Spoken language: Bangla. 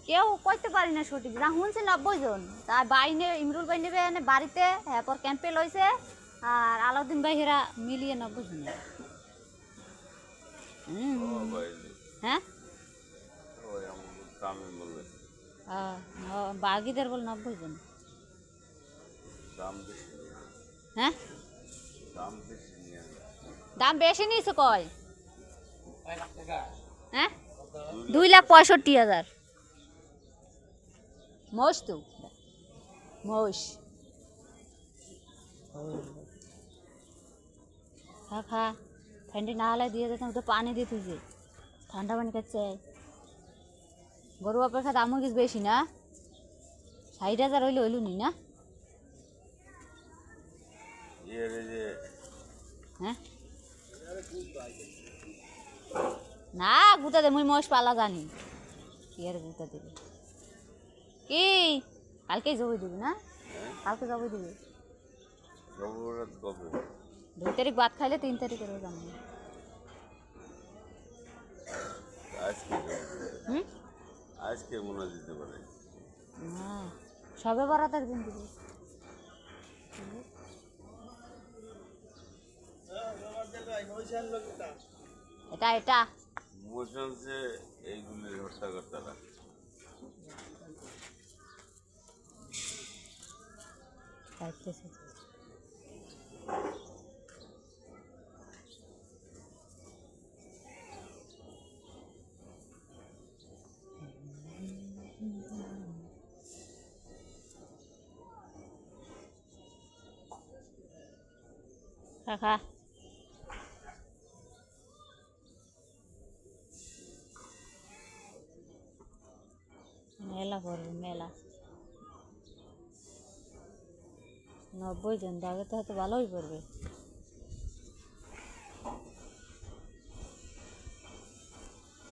কেউ কইতে পারি না সঠিক, যা শুনছে 90 জন। তা বাইনে ইমরুল ভাই নেবে এনে বাড়িতে, এরপর ক্যাম্পে লইছে, আর আলাউদ্দিন ভাই হেরা মিলিয়ে 90 জন। হ্যাঁ বাগিদের বল 90 জন। হ্যাঁ দাম বেশি নিয়েছে কয়? হ্যাঁ 2,65,000। মোষ তো মোষ খা খা ঠান্ডি না হলে দিয়ে যেতাম, তো পানি দিয়ে তুই ঠান্ডা পানি খাচ্ছে। গরু অপেক্ষা দামও কিছু বেশি না, 60,000 হইলে হইল নি না? হ্যাঁ না গুতা দে, মুই মোষ পালা জানি কি আর গুতা দেবে। কি কালকে জবই দিবি না? কালকে জবই দিবি? 2 তারিখ ভাত খাইলে 3 তারিখের যাবো। আজকে মনে দিতে পারে, হ্যাঁ সবে বরাতের দিন দিবি। এটা এটা বলছে এইগুলি হত্যাকর্তারা। খাইতেছে খা মেলা করবে মেলা। 90 জন দাগে তো হয়তো ভালোই করবে।